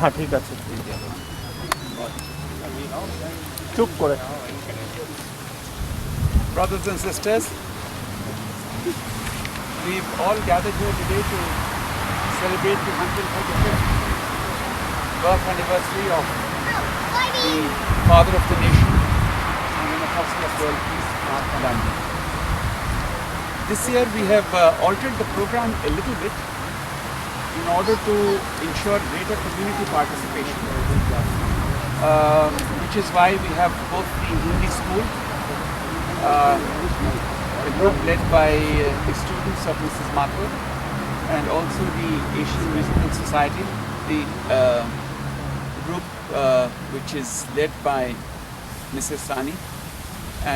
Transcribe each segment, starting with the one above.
हाँ ठीक আছে চুপ করে Brothers and sisters, we've all gathered here today to celebrate the 135th birth anniversary of the father of the nation and an apostle of world peace, Mahatma Gandhi. This year we have altered the program a little bit in order to ensure greater community participation, which is why we have both the Hindi school, a group led by the students of Mrs. Mathur, and also the Asian Musical Society, the group which is led by Mrs. Sani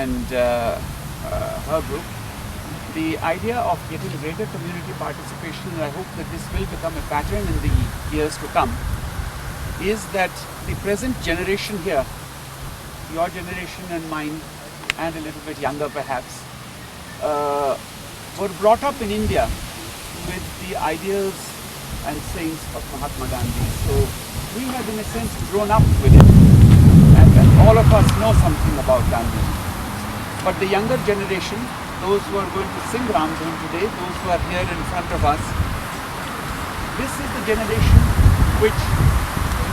and her group. The idea of getting greater community participation, and I hope that this will become a pattern in the years to come, is that the present generation here, your generation and mine, and a little bit younger perhaps, were brought up in India with the ideals and sayings of Mahatma Gandhi. So we have in a sense grown up with it, and all of us know something about Gandhi. But the younger generation, those who are going to sing Ram Dhoon today, those who are here in front of us, this is the generation which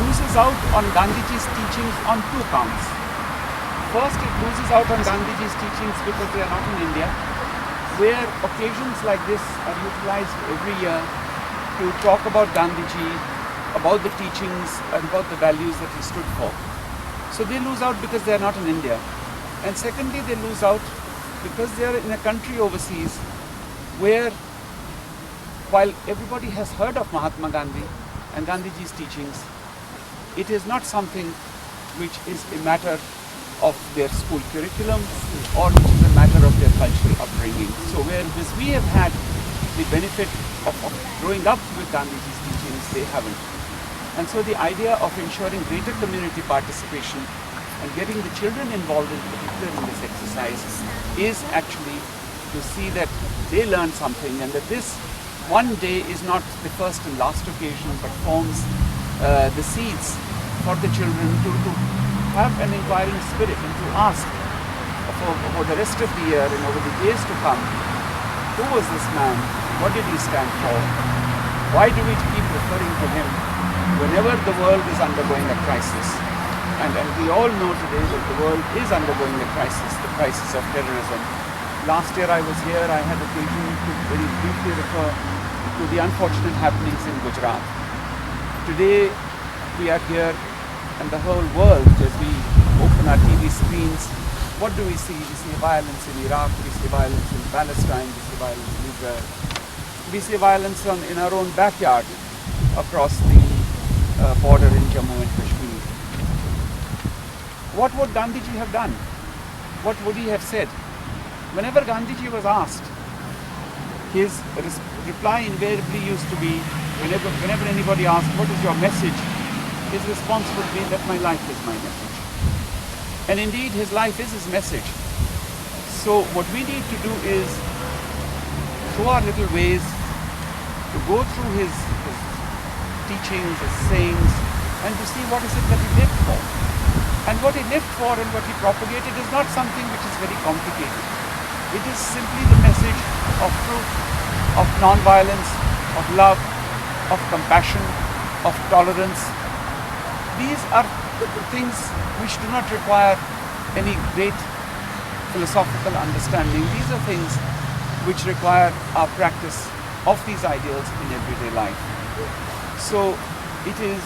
loses out on Gandhiji's teachings on two counts. First, it loses out on Gandhiji's teachings because they are not in India, where occasions like this are utilized every year to talk about Gandhiji, about the teachings and about the values that he stood for. So they lose out because they are not in India. And secondly, they lose out because they are in a country overseas where, while everybody has heard of Mahatma Gandhi and Gandhiji's teachings, it is not something which is a matter of their school curriculum or which is a matter of their cultural upbringing. So whereas we have had the benefit of growing up with Gandhiji's teachings, they haven't. And so the idea of ensuring greater community participation and getting the children involved in particular in this exercise is actually to see that they learn something, and that this one day is not the first and last occasion, but forms the seeds for the children to have an inquiring spirit and to ask for the rest of the year and over the days to come, who was this man? What did he stand for? Why do we keep referring to him whenever the world is undergoing a crisis? And we all know today that the world is undergoing a crisis, the crisis of terrorism. Last year I was here, I had occasion to very briefly refer to the unfortunate happenings in Gujarat. Today we are here, and the whole world, as we open our TV screens, what do we see? We see violence in Iraq, we see violence in Palestine, we see violence in Israel. We see violence in our own backyard across the border in Jammu and Kashmir. What would Gandhiji have done? What would he have said? Whenever Gandhiji was asked, his reply invariably used to be, whenever anybody asked, what is your message? His response would be that my life is my message. And indeed, his life is his message. So what we need to do is, through our little ways, to go through his teachings, his sayings, and to see what is it that he lived for. And what he lived for and what he propagated is not something which is very complicated. It is simply the message of truth, of non-violence, of love, of compassion, of tolerance. These are things which do not require any great philosophical understanding. These are things which require our practice of these ideals in everyday life. So it is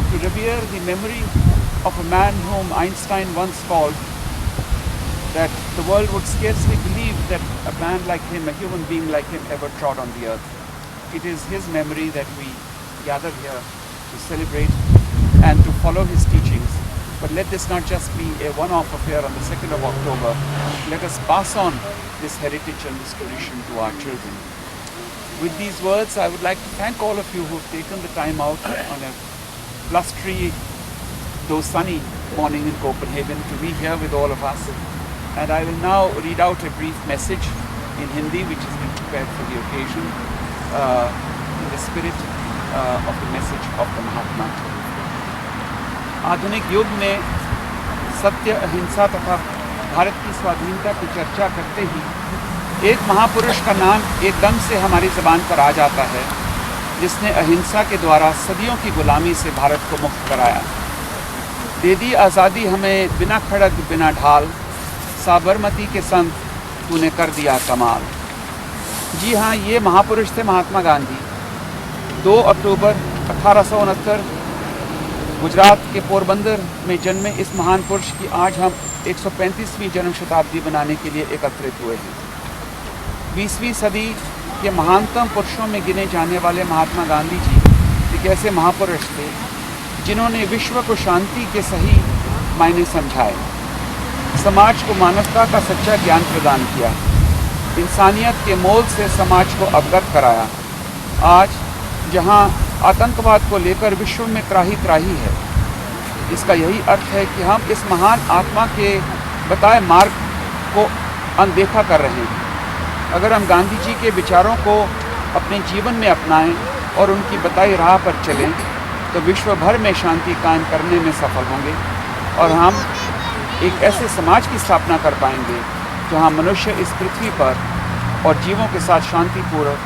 to revere the memory of a man whom Einstein once called that the world would scarcely believe that a man like him, a human being like him, ever trod on the earth. It is his memory that we gather here to celebrate and to follow his teachings. But let this not just be a one-off affair on the 2nd of October. Let us pass on this heritage and this tradition to our children. With these words, I would like to thank all of you who have taken the time out on a blustery, though sunny morning in Copenhagen to be here with all of us. And I will now read out a brief message in Hindi, which has been prepared for the occasion, in the spirit of the message of the Mahatma. आधुनिक युग में सत्य, अहिंसा तथा भारत की स्वाधीनता की चर्चा करते ही एक महापुरुष का नाम एकदम से हमारी ज़बान पर आ जाता है, जिसने अहिंसा के द्वारा सदियों की गुलामी से भारत को मुक्त कराया। दे दी आज़ादी हमें बिना खड़ग बिना ढाल, साबरमती के संत तूने कर दिया कमाल। जी हाँ, ये महापुरुष थे महात्मा गांधी। 2 अक्टूबर 1869 गुजरात के पोरबंदर में जन्मे इस महान पुरुष की आज हम 135वीं जन्म शताब्दी बनाने के लिए एकत्रित हुए हैं। 20वीं सदी के महानतम पुरुषों में गिने जाने वाले महात्मा गांधी जी एक ऐसे महापुरुष थे जिन्होंने विश्व को शांति के सही मायने समझाए, समाज को मानवता का सच्चा ज्ञान प्रदान किया, इंसानियत के मोल से समाज को अवगत कराया। आज जहां आतंकवाद को लेकर विश्व में त्राही त्राही है, इसका यही अर्थ है कि हम इस महान आत्मा के बताए मार्ग को अनदेखा कर रहे हैं। अगर हम गांधी जी के विचारों को अपने जीवन में अपनाएं और उनकी बताई राह पर चलें तो विश्व भर में शांति कायम करने में सफल होंगे और हम एक ऐसे समाज की स्थापना कर पाएंगे जहां मनुष्य इस पृथ्वी पर और जीवों के साथ शांतिपूर्वक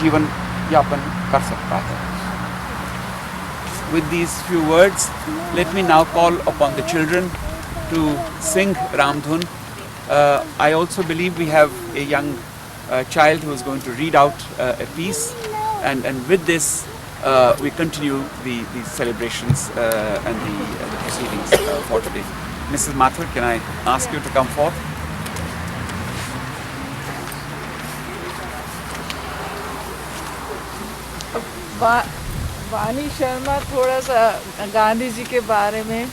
जीवन यापन कर सकता है। With these few words, let me now call upon the children to sing Ramdhun. I also believe we have a young child who is going to read out a piece, and with this we continue the celebrations and the proceedings for today. Mrs. Mathur, can I ask you to come forth? वानी शर्मा थोड़ा सा गांधी जी के बारे में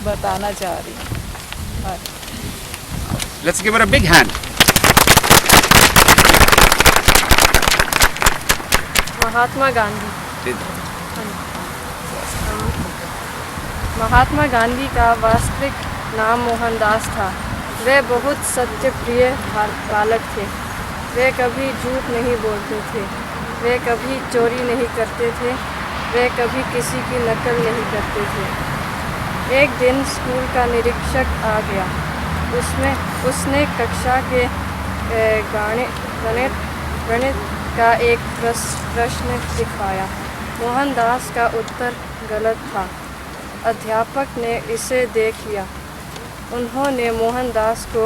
बताना चाह रही है। Let's give her a big hand. Mahatma Gandhi. Mahatma Gandhi का वास्तविक नाम मोहनदास था। वे बहुत सत्यप्रिय बालक थे। वे कभी झूठ नहीं बोलते थे। वे कभी चोरी नहीं करते थे। वे कभी किसी की नकल नहीं करते थे। एक दिन स्कूल का निरीक्षक आ गया। उसने कक्षा के गणित का एक प्रश्न दिखाया। मोहनदास का उत्तर गलत था। अध्यापक ने इसे देख लिया। उन्होंने मोहनदास को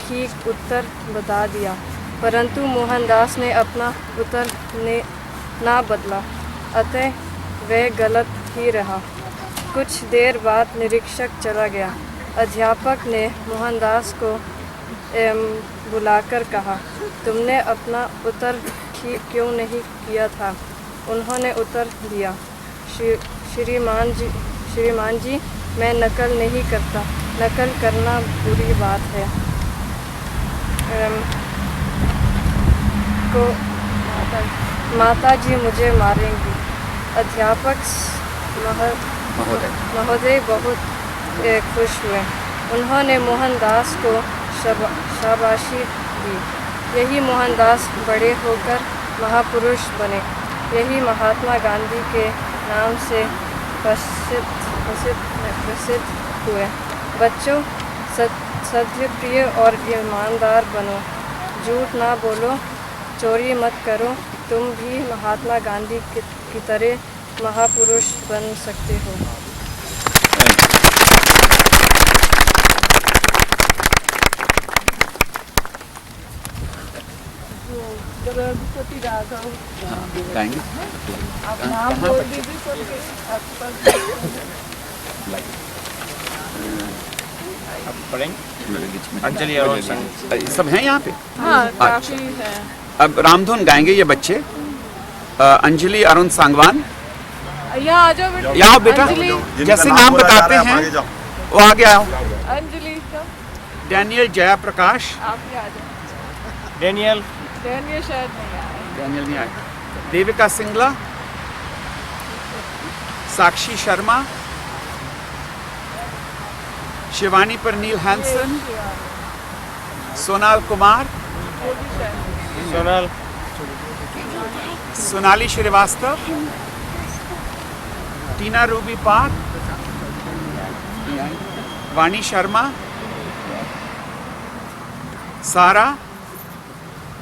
ठीक उत्तर बता दिया, परंतु मोहनदास ने अपना उत्तर ना बदला, अतः वह गलत ही रहा। कुछ देर बाद निरीक्षक चला गया। अध्यापक ने मोहनदास को बुलाकर कहा, तुमने अपना उत्तर ठीक क्यों नहीं किया था? उन्होंने उत्तर दिया, श्रीमान जी, मैं नकल नहीं करता। नकल करना बुरी बात है। माता जी मुझे मारेंगी। अध्यापक महोदय बहुत खुश हुए। उन्होंने मोहनदास को शाबाशी दी। यही मोहनदास बड़े होकर महापुरुष बने। यही महात्मा गांधी के नाम से प्रसिद्ध हुए। बच्चों, सत्यप्रिय और ईमानदार बनो। झूठ ना बोलो, चोरी मत करो। तुम भी महात्मा गांधी की तरह महापुरुष बन सकते हो। रघुपति राघव गाएंगे? आप नाम बोल दीजिए सबके। अंजलि अरुण संग सब हैं यहाँ पे? हाँ, काफी है। अब रामधुन गाएंगे ये बच्चे। अंजलि अरुण सांगवान, यहाँ आ जाओ बेटा। यहाँ बेटा, जैसे नाम बताते हैं वो आगे आओ। अंजलि का डैनियल जया प्रकाश, आप ही आ जाओ। डेनियल शायद नहीं आया। डैनियल नहीं आए। देविका सिंगला, साक्षी शर्मा, शिवानी परनील हैंसन, सोनाल कुमार, सोनाल, सोनाली श्रीवास्तव, टीना रूबी पार, वाणी शर्मा, सारा,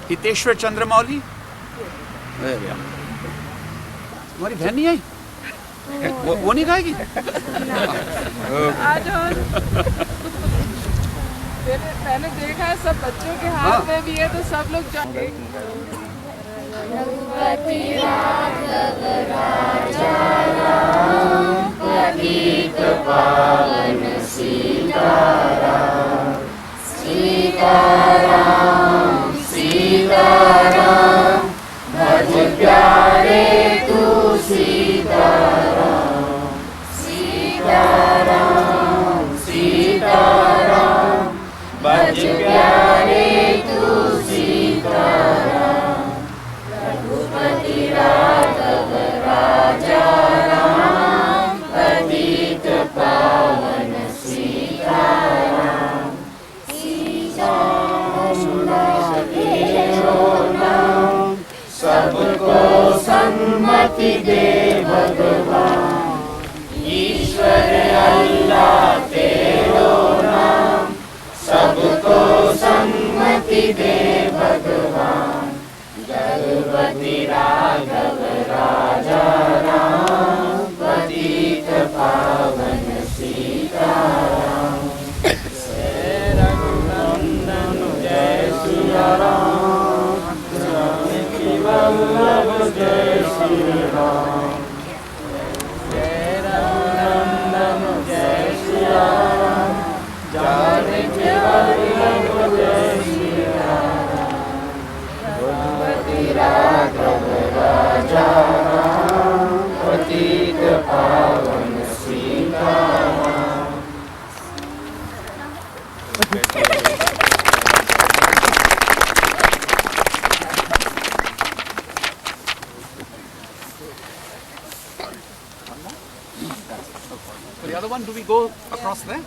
हितेश्वर चंद्रमौली। तुम्हारी बहन नहीं आई? वो नहीं खाएगी? मैंने देखा है सब बच्चों के हाथ में भी है, तो सब लोग जाएंगे। रघुपति राघव राजा राम, पतित पावन सीताराम। सीताराम सीताराम, भज प्यारे तू सीताराम। सीताराम सीताराम, भज प्यारे तू सीताराम। रघुपति राघव राजा राम, पतित पावन सीताराम। सबको सम्मति दे भगवान, ईश्वर अल्लाह तेरो नाम। सबको सम्मति दे भगवान, रघुपति राघव राजा राम, पतित पावन सीताराम। जय रघुनंदन जय सिया राम, जानकी वल्लभ जय श्री राम। जय रघुनंदन जय सिया राम, जानकी वल्लभ जय श्री राम। रघुपति राघव राजा राम, पतित पावन Sitaram. So the other one, do we go across there?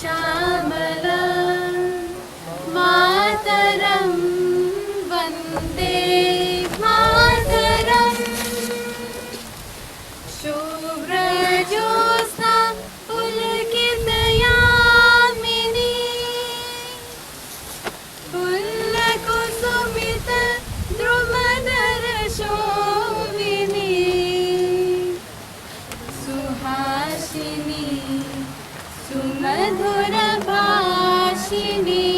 श्यामलं मातरं वन्दे मातरं। शुभ्रज्योत्स्ना पुलकितयामिनी, पुल्लकुसुमितद्रुमधर शोभिनी। सुहासिनी सुमधुर भाषिणी,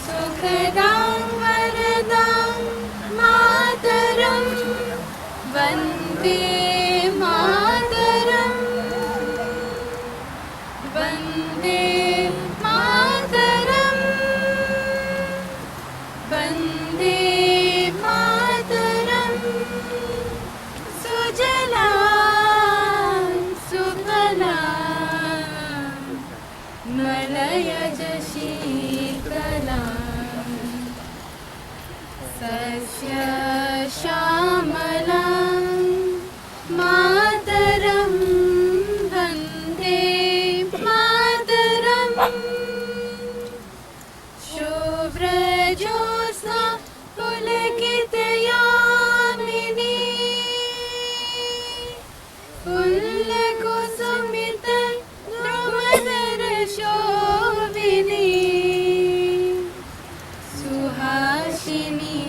सुखदां वरदां मातरं वन्दे मातरं। वन्दे मातरं, वन्दे मातरं। सुजलां सुफलां मलयज शीतलां। सस्य श्यामलां मातरं वन्दे मातरं। शुभ्रज्योत्स्ना पुलकितयामिनी, पुल्लकुसुमितद्रुमधर शोभिनी। Suhasini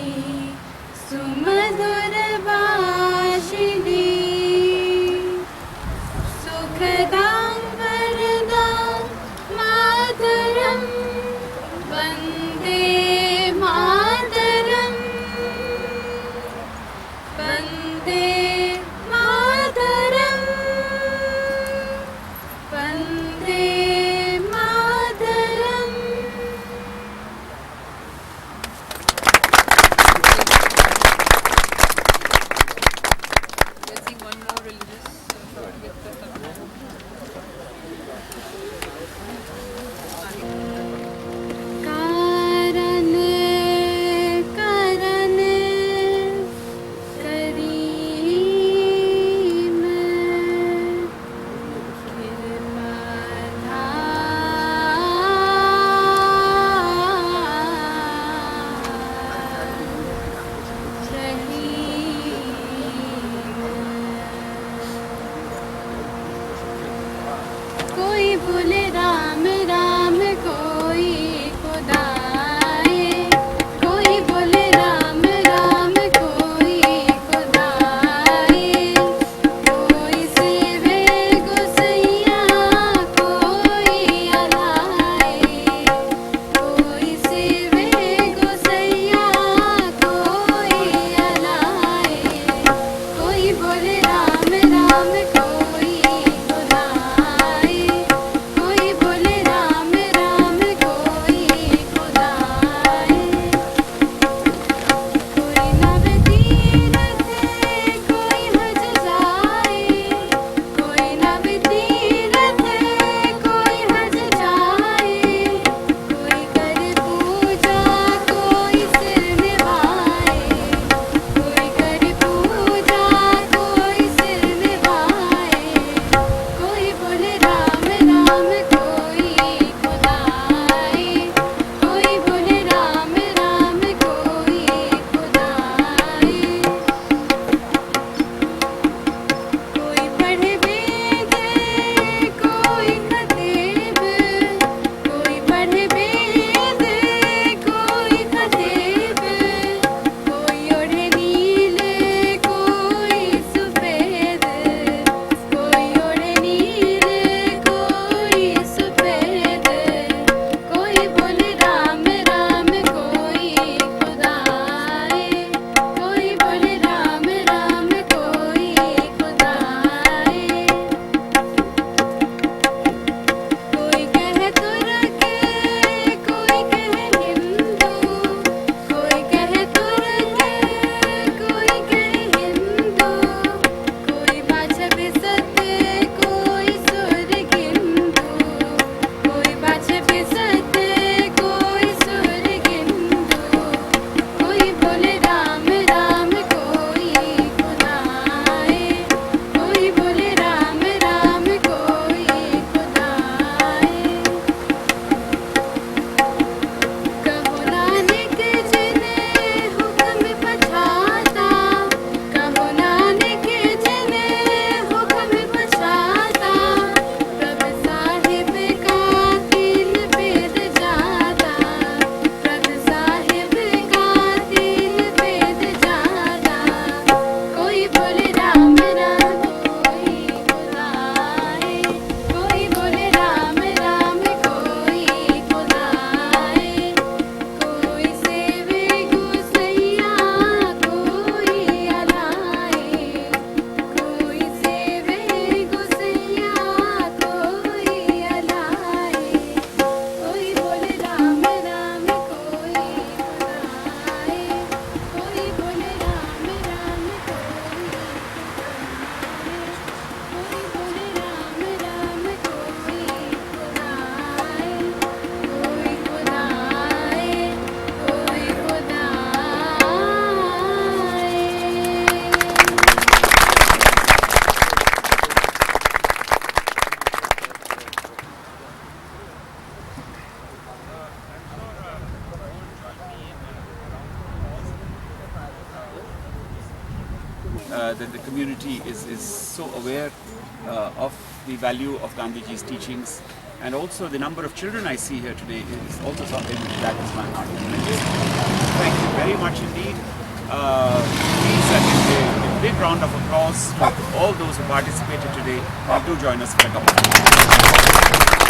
that the community is so aware of the value of Gandhiji's teachings, and also the number of children I see here today is also something that is my heart. Thank you very much indeed. Please give a big round of applause for all those who participated today, and do join us for a cup of tea.